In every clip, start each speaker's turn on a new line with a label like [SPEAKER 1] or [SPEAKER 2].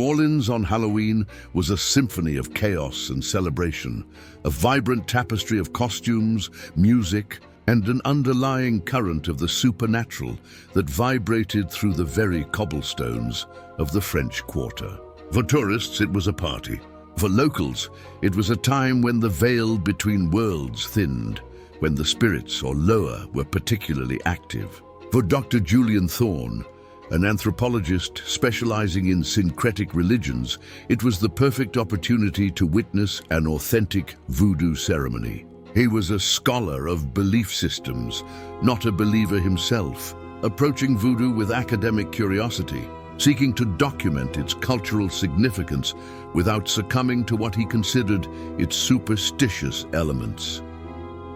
[SPEAKER 1] Orleans on Halloween was a symphony of chaos and celebration, a vibrant tapestry of costumes, music, and an underlying current of the supernatural that vibrated through the very cobblestones of the French Quarter. For tourists, it was a party. For locals, it was a time when the veil between worlds thinned, when the spirits, or loa, were particularly active. For Dr. Julian Thorne, an anthropologist specializing in syncretic religions, it was the perfect opportunity to witness an authentic voodoo ceremony. He was a scholar of belief systems, not a believer himself, approaching voodoo with academic curiosity, seeking to document its cultural significance without succumbing to what he considered its superstitious elements.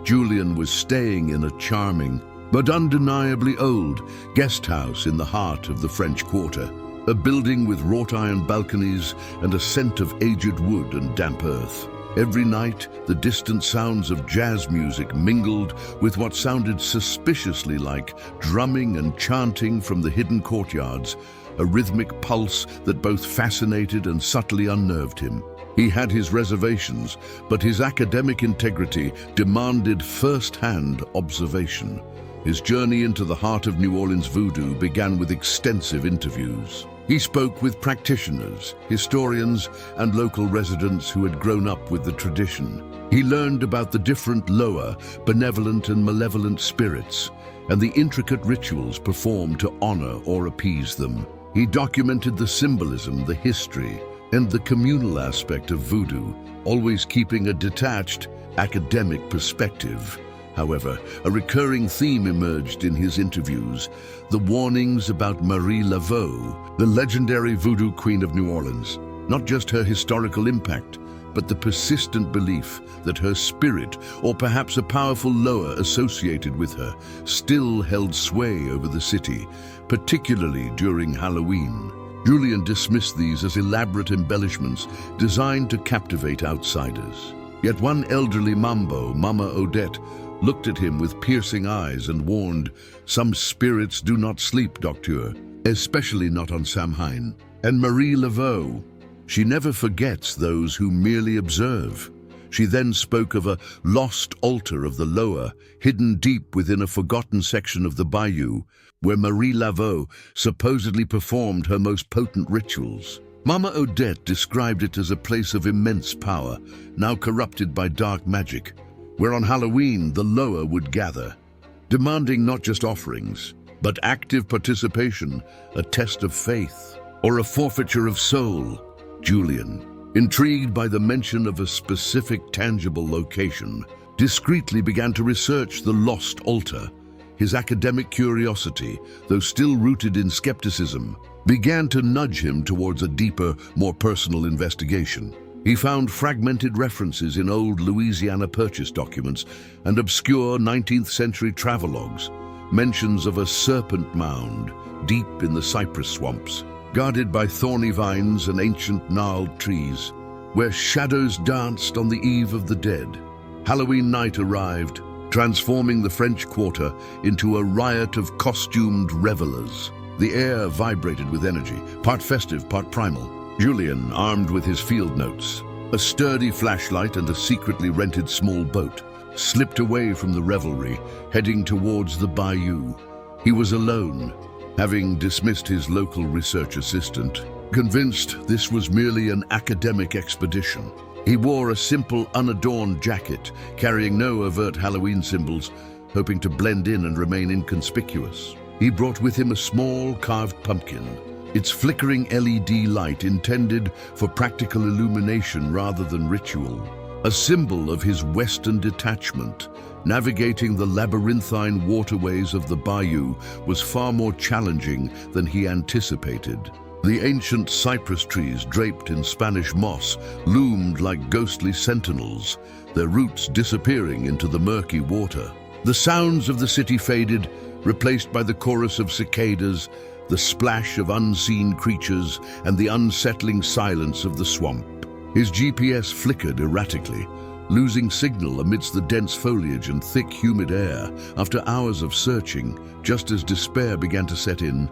[SPEAKER 1] Julian was staying in a charming, but undeniably old, guest house in the heart of the French Quarter, a building with wrought iron balconies and a scent of aged wood and damp earth. Every night, the distant sounds of jazz music mingled with what sounded suspiciously like drumming and chanting from the hidden courtyards, a rhythmic pulse that both fascinated and subtly unnerved him. He had his reservations, but his academic integrity demanded first-hand observation. His journey into the heart of New Orleans voodoo began with extensive interviews. He spoke with practitioners, historians, and local residents who had grown up with the tradition. He learned about the different loa, benevolent and malevolent spirits, and the intricate rituals performed to honor or appease them. He documented the symbolism, the history, and the communal aspect of voodoo, always keeping a detached, academic perspective. However, a recurring theme emerged in his interviews: the warnings about Marie Laveau, the legendary Voodoo Queen of New Orleans. Not just her historical impact, but the persistent belief that her spirit, or perhaps a powerful loa associated with her, still held sway over the city, particularly during Halloween. Julian dismissed these as elaborate embellishments designed to captivate outsiders. Yet one elderly mambo, Mama Odette, looked at him with piercing eyes and warned, "Some spirits do not sleep, Docteur, especially not on Samhain." And Marie Laveau, she never forgets those who merely observe. She then spoke of a lost altar of the loa, hidden deep within a forgotten section of the Bayou, where Marie Laveau supposedly performed her most potent rituals. Mama Odette described it as a place of immense power, now corrupted by dark magic, where on Halloween the loa would gather, demanding not just offerings, but active participation, a test of faith, or a forfeiture of soul. Julian, intrigued by the mention of a specific tangible location, discreetly began to research the lost altar. His academic curiosity, though still rooted in skepticism, began to nudge him towards a deeper, more personal investigation. He found fragmented references in old Louisiana purchase documents and obscure 19th century travelogues, mentions of a serpent mound deep in the cypress swamps, guarded by thorny vines and ancient gnarled trees, where shadows danced on the eve of the dead. Halloween night arrived, transforming the French Quarter into a riot of costumed revelers. The air vibrated with energy, part festive, part primal. Julian, armed with his field notes, a sturdy flashlight and a secretly rented small boat, slipped away from the revelry, heading towards the Bayou. He was alone, having dismissed his local research assistant, convinced this was merely an academic expedition. He wore a simple, unadorned jacket, carrying no overt Halloween symbols, hoping to blend in and remain inconspicuous. He brought with him a small, carved pumpkin, its flickering LED light intended for practical illumination rather than ritual. A symbol of his Western detachment, navigating the labyrinthine waterways of the Bayou was far more challenging than he anticipated. The ancient cypress trees draped in Spanish moss loomed like ghostly sentinels, their roots disappearing into the murky water. The sounds of the city faded, replaced by the chorus of cicadas, the splash of unseen creatures, and the unsettling silence of the swamp. His GPS flickered erratically, losing signal amidst the dense foliage and thick, humid air. After hours of searching, just as despair began to set in,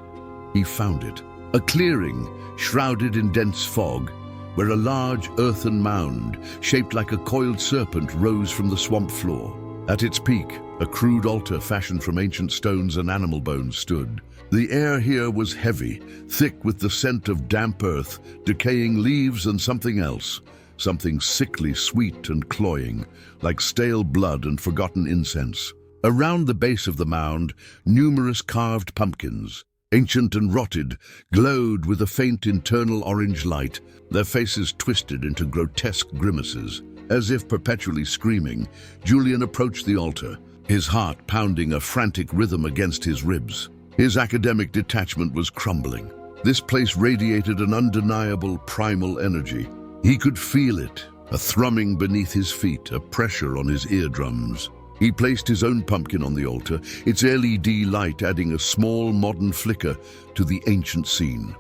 [SPEAKER 1] he found it. A clearing, shrouded in dense fog, where a large earthen mound, shaped like a coiled serpent, rose from the swamp floor. At its peak, a crude altar fashioned from ancient stones and animal bones stood. The air here was heavy, thick with the scent of damp earth, decaying leaves and something else, something sickly sweet and cloying, like stale blood and forgotten incense. Around the base of the mound, numerous carved pumpkins, ancient and rotted, glowed with a faint internal orange light, their faces twisted into grotesque grimaces. As if perpetually screaming, Julian approached the altar, his heart pounding a frantic rhythm against his ribs. His academic detachment was crumbling. This place radiated an undeniable primal energy. He could feel it, a thrumming beneath his feet, a pressure on his eardrums. He placed his own pumpkin on the altar, its LED light adding a small modern flicker to the ancient scene.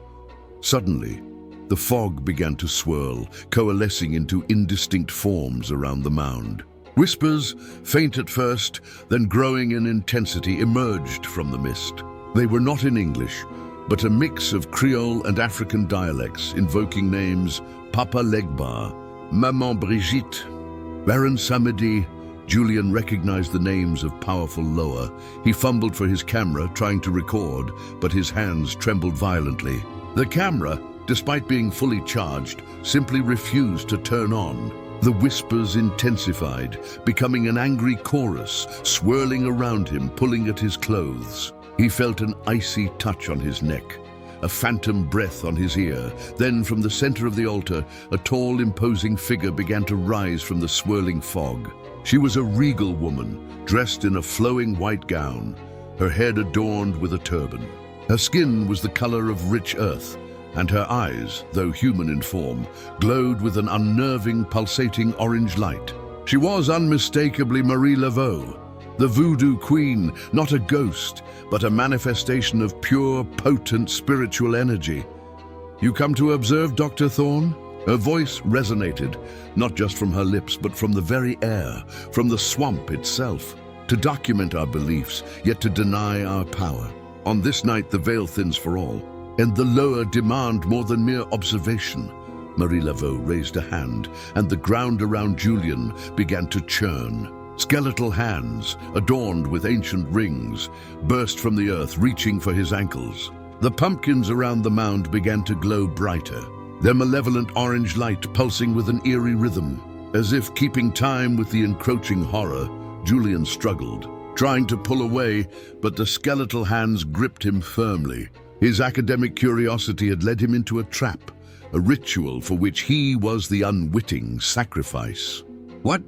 [SPEAKER 1] Suddenly, the fog began to swirl, coalescing into indistinct forms around the mound. Whispers, faint at first, then growing in intensity, emerged from the mist. They were not in English, but a mix of Creole and African dialects, invoking names Papa Legba, Maman Brigitte, Baron Samedi. Julian recognized the names of powerful Loa. He fumbled for his camera, trying to record, but his hands trembled violently. The camera, despite being fully charged, simply refused to turn on. The whispers intensified, becoming an angry chorus, swirling around him, pulling at his clothes. He felt an icy touch on his neck, a phantom breath on his ear. Then, from the center of the altar, a tall, imposing figure began to rise from the swirling fog. She was a regal woman, dressed in a flowing white gown, her head adorned with a turban. Her skin was the color of rich earth, and her eyes, though human in form, glowed with an unnerving, pulsating orange light. She was unmistakably Marie Laveau, the Voodoo Queen, not a ghost, but a manifestation of pure, potent spiritual energy. "You come to observe, Dr. Thorne?" Her voice resonated, not just from her lips, but from the very air, from the swamp itself. To document our beliefs, yet to deny our power. On this night, the veil thins for all, and the lower demand more than mere observation. Marie Laveau raised a hand, and the ground around Julian began to churn. Skeletal hands, adorned with ancient rings, burst from the earth, reaching for his ankles. The pumpkins around the mound began to glow brighter, their malevolent orange light pulsing with an eerie rhythm. As if keeping time with the encroaching horror, Julian struggled, trying to pull away, but the skeletal hands gripped him firmly. His academic curiosity had led him into a trap, a ritual for which he was the unwitting sacrifice. What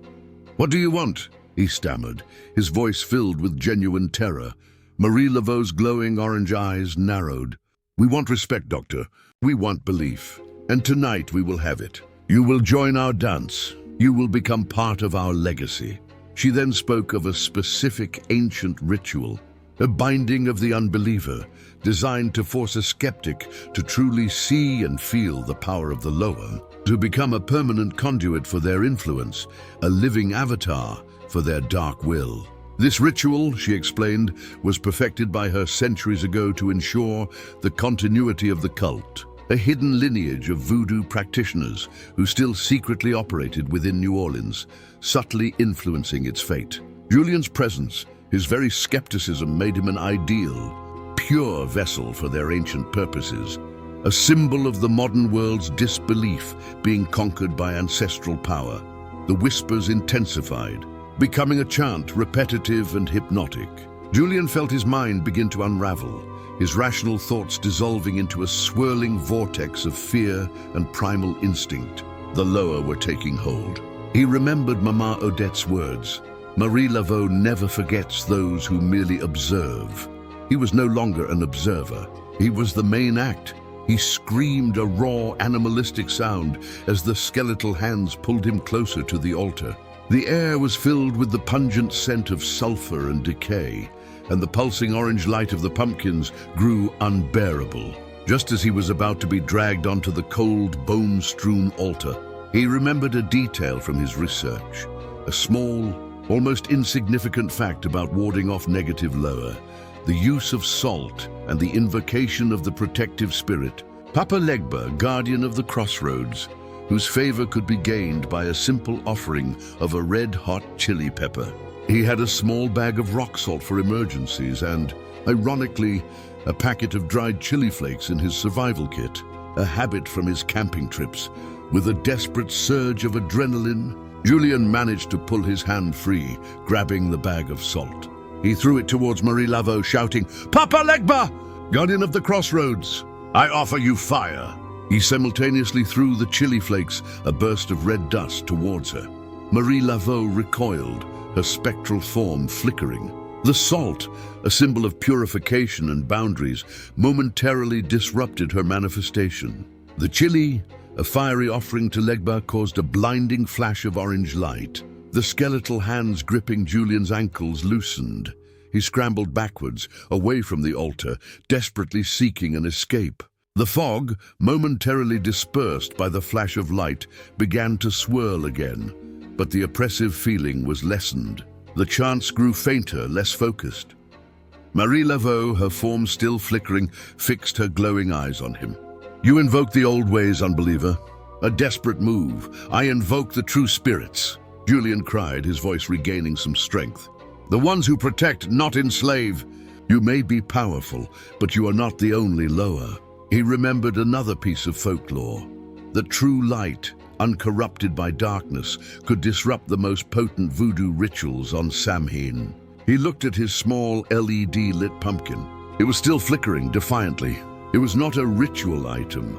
[SPEAKER 1] do you want?" he stammered, his voice filled with genuine terror. Marie Laveau's glowing orange eyes narrowed. "We want respect, Doctor. We want belief. And tonight we will have it. You will join our dance. You will become part of our legacy." She then spoke of a specific ancient ritual, a binding of the unbeliever, designed to force a skeptic to truly see and feel the power of the lower, to become a permanent conduit for their influence, a living avatar for their dark will. This ritual, she explained, was perfected by her centuries ago to ensure the continuity of the cult, a hidden lineage of voodoo practitioners who still secretly operated within New Orleans, subtly influencing its fate. Julian's presence, his very skepticism, made him an ideal, pure vessel for their ancient purposes, a symbol of the modern world's disbelief being conquered by ancestral power. The whispers intensified, becoming a chant, repetitive and hypnotic. Julian felt his mind begin to unravel, his rational thoughts dissolving into a swirling vortex of fear and primal instinct. The lower were taking hold. He remembered Mama Odette's words, "Marie Laveau never forgets those who merely observe." He was no longer an observer. He was the main act. He screamed a raw, animalistic sound as the skeletal hands pulled him closer to the altar. The air was filled with the pungent scent of sulfur and decay, and the pulsing orange light of the pumpkins grew unbearable. Just as he was about to be dragged onto the cold, bone-strewn altar, he remembered a detail from his research, a small, almost insignificant fact about warding off negative lower. the use of salt, and the invocation of the protective spirit. Papa Legba, guardian of the crossroads, whose favor could be gained by a simple offering of a red-hot chili pepper. He had a small bag of rock salt for emergencies and, ironically, a packet of dried chili flakes in his survival kit, a habit from his camping trips. With a desperate surge of adrenaline, Julian managed to pull his hand free, grabbing the bag of salt. He threw it towards Marie Laveau, shouting, "Papa Legba, guardian of the crossroads, I offer you fire." He simultaneously threw the chili flakes, a burst of red dust, towards her. Marie Laveau recoiled, her spectral form flickering. The salt, a symbol of purification and boundaries, momentarily disrupted her manifestation. The chili, a fiery offering to Legba, caused a blinding flash of orange light. The skeletal hands gripping Julian's ankles loosened. He scrambled backwards, away from the altar, desperately seeking an escape. The fog, momentarily dispersed by the flash of light, began to swirl again, but the oppressive feeling was lessened. The chants grew fainter, less focused. Marie Laveau, her form still flickering, fixed her glowing eyes on him. "You invoke the old ways, unbeliever. A desperate move. I invoke the true spirits," Julian cried, his voice regaining some strength. "The ones who protect, not enslave. You may be powerful, but you are not the only lower." He remembered another piece of folklore. That true light, uncorrupted by darkness, could disrupt the most potent voodoo rituals on Samhain. He looked at his small LED-lit pumpkin. It was still flickering defiantly. It was not a ritual item,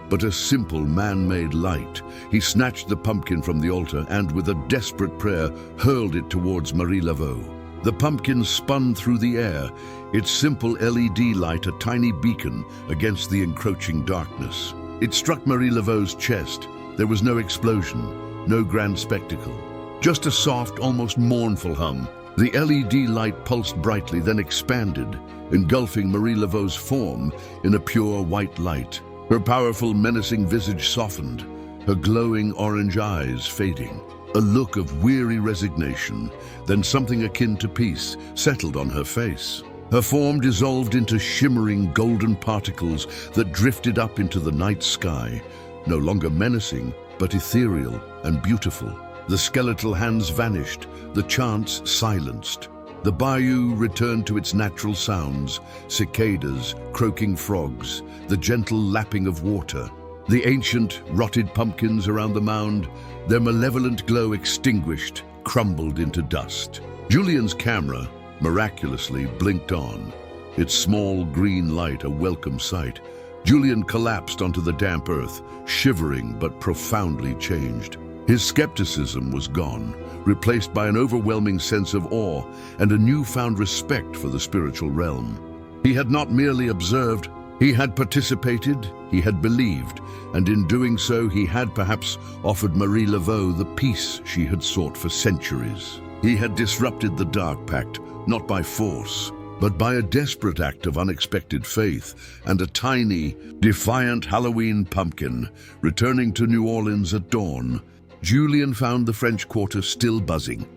[SPEAKER 1] but a simple man-made light. He snatched the pumpkin from the altar and, with a desperate prayer, hurled it towards Marie Laveau. The pumpkin spun through the air, its simple LED light a tiny beacon against the encroaching darkness. It struck Marie Laveau's chest. There was no explosion, no grand spectacle. Just a soft, almost mournful hum. The LED light pulsed brightly, then expanded, engulfing Marie Laveau's form in a pure white light. Her powerful, menacing visage softened, her glowing orange eyes fading. A look of weary resignation, then something akin to peace, settled on her face. Her form dissolved into shimmering golden particles that drifted up into the night sky, no longer menacing, but ethereal and beautiful. The skeletal hands vanished, the chants silenced. The bayou returned to its natural sounds, cicadas, croaking frogs, the gentle lapping of water. The ancient, rotted pumpkins around the mound, their malevolent glow extinguished, crumbled into dust. Julian's camera, miraculously, blinked on, its small green light a welcome sight. Julian collapsed onto the damp earth, shivering but profoundly changed. His skepticism was gone, replaced by an overwhelming sense of awe and a newfound respect for the spiritual realm. He had not merely observed, he had participated, he had believed, and in doing so he had perhaps offered Marie Laveau the peace she had sought for centuries. He had disrupted the Dark Pact, not by force, but by a desperate act of unexpected faith and a tiny, defiant Halloween pumpkin returning to New Orleans at dawn. Julian found the French Quarter still buzzing,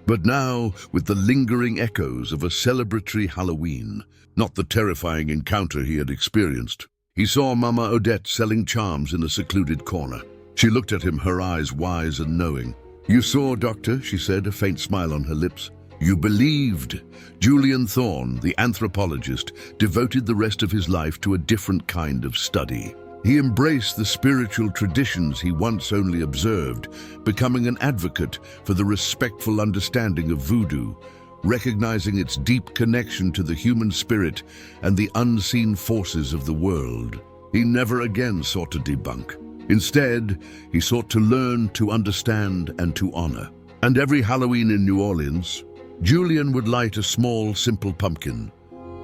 [SPEAKER 1] but now with the lingering echoes of a celebratory Halloween, not the terrifying encounter he had experienced. He saw Mama Odette selling charms in a secluded corner. She looked at him, her eyes wise and knowing. "You saw, Doctor," she said, a faint smile on her lips. "You believed." Julian Thorne, the anthropologist, devoted the rest of his life to a different kind of study. He embraced the spiritual traditions he once only observed, becoming an advocate for the respectful understanding of voodoo, recognizing its deep connection to the human spirit and the unseen forces of the world. He never again sought to debunk. Instead, he sought to learn, to understand, and to honor. And every Halloween in New Orleans, Julian would light a small, simple pumpkin,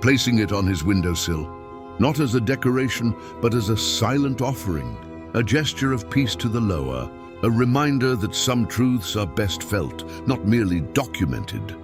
[SPEAKER 1] placing it on his windowsill, not as a decoration, but as a silent offering, a gesture of peace to the lower, a reminder that some truths are best felt, not merely documented.